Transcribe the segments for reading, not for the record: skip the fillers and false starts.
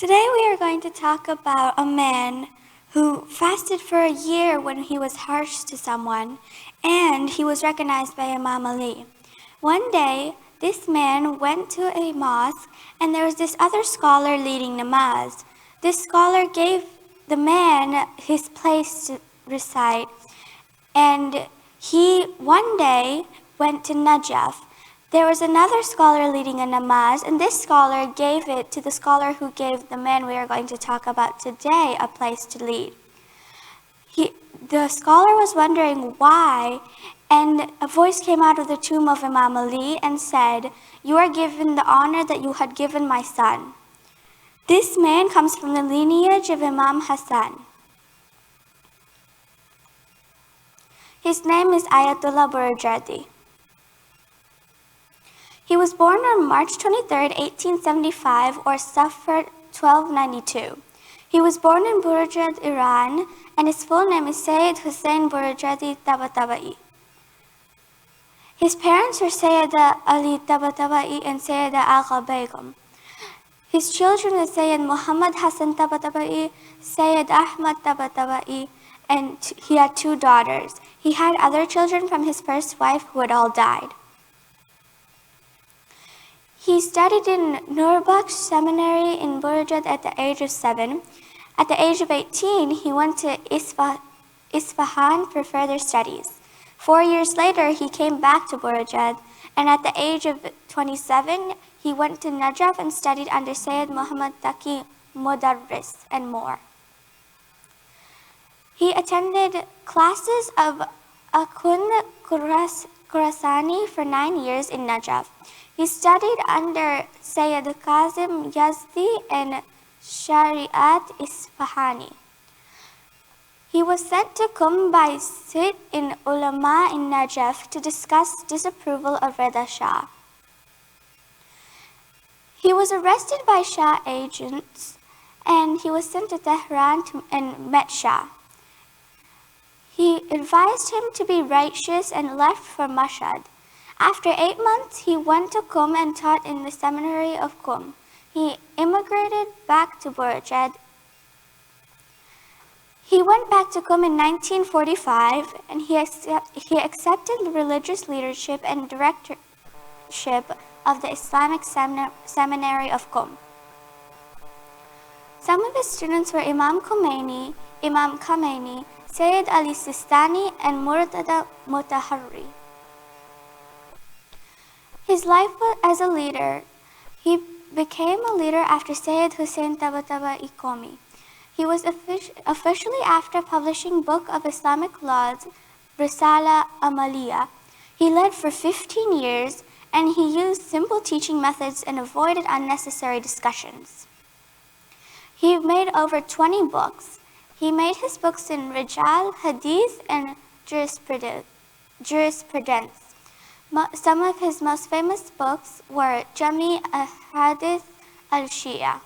Today we are going to talk about a man who fasted for a year when he was harsh to someone, and he was recognized by Imam Ali. One day, this man went to a mosque, and there was this other scholar leading namaz. This scholar gave the man his place to recite, and he one day went to Najaf. There was another scholar leading a namaz, and this scholar gave it to the scholar who gave the man we are going to talk about today a place to lead. The scholar was wondering why, and a voice came out of the tomb of Imam Ali and said, "You are given the honor that you had given my son." This man comes from the lineage of Imam Hassan. His name is Ayatullah Burujuridi. He was born on March 23, 1875, or Safar 1292. He was born in Burujuridi, Iran, and his full name is Sayyid Hussein Burujuridi Tabatabai. His parents were Sayyida Ali Tabatabai and Sayyida Agha Begum. His children were Sayyid Muhammad Hassan Tabatabai, Sayyid Ahmad Tabatabai, and he had two daughters. He had other children from his first wife who had all died. He studied in Nurbakhsh Seminary in Burujuridi at the age of 7. At the age of 18, he went to Isfahan for further studies. 4 years later, he came back to Burujuridi, and at the age of 27, he went to Najaf and studied under Sayyid Muhammad Taqi Mudarris and more. He attended classes of Akun Khurasani for 9 years in Najaf. He studied under Sayyid Kazim Yazdi and Shariat Isfahani. He was sent to Qum by Sit in Ulema in Najaf to discuss disapproval of Reza Shah. He was arrested by Shah agents, and he was sent to Tehran and met Shah. He advised him to be righteous and left for Mashhad. After 8 months, he went to Qum and taught in the seminary of Qum. He immigrated back to Burujuridi. He went back to Qum in 1945, and he accepted religious leadership and directorship of the Islamic seminary of Qum. Some of his students were Imam Khomeini, Imam Khamenei, Sayyid Ali Sistani, and Murtada Mutahari. His life as a leader, he became a leader after Sayyid Hussein Tabatabai Qomi. He was officially after publishing Book of Islamic Laws, Risala Amaliya. He led for 15 years, and he used simple teaching methods and avoided unnecessary discussions. He made over 20 books. He made his books in Rijal, Hadith, and Jurisprudence. Some of his most famous books were Jami al-Hadith al-Shia.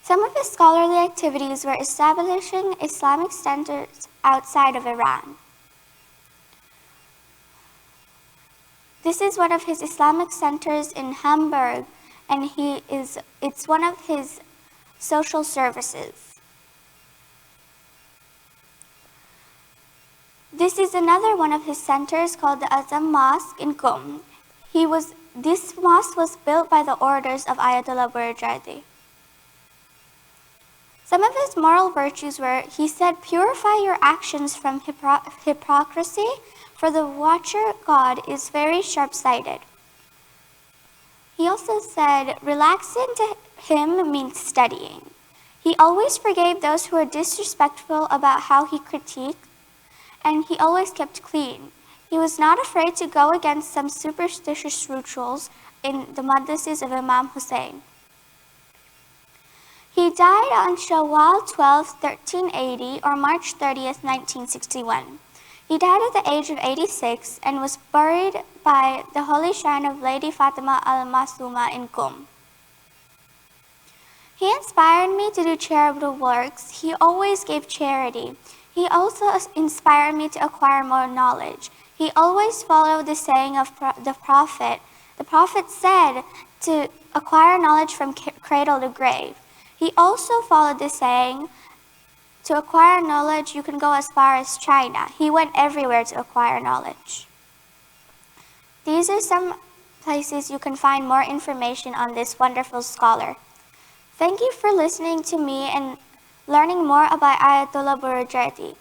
Some of his scholarly activities were establishing Islamic centers outside of Iran. This is one of his Islamic centers in Hamburg, and it's one of his social services. This is another one of his centers called the Azam Mosque in Qum. This mosque was built by the orders of Ayatullah Burujuridi. Some of his moral virtues were, he said, "Purify your actions from hypocrisy, for the watcher God is very sharp-sighted." He also said, "Relaxing to him means studying." He always forgave those who were disrespectful about how he critiqued, and he always kept clean. He was not afraid to go against some superstitious rituals in the madrasas of Imam Hussein. He died on Shawwal 12, 1380, or March 30th, 1961. He died at the age of 86 and was buried by the holy shrine of Lady Fatima al-Masuma in Qum. He inspired me to do charitable works. He always gave charity. He also inspired me to acquire more knowledge. He always followed the saying of the Prophet The Prophet said to acquire knowledge from cradle to grave. He also followed this saying, to acquire knowledge, you can go as far as China. He went everywhere to acquire knowledge. These are some places you can find more information on this wonderful scholar. Thank you for listening to me and learning more about Ayatullah Burujuridi.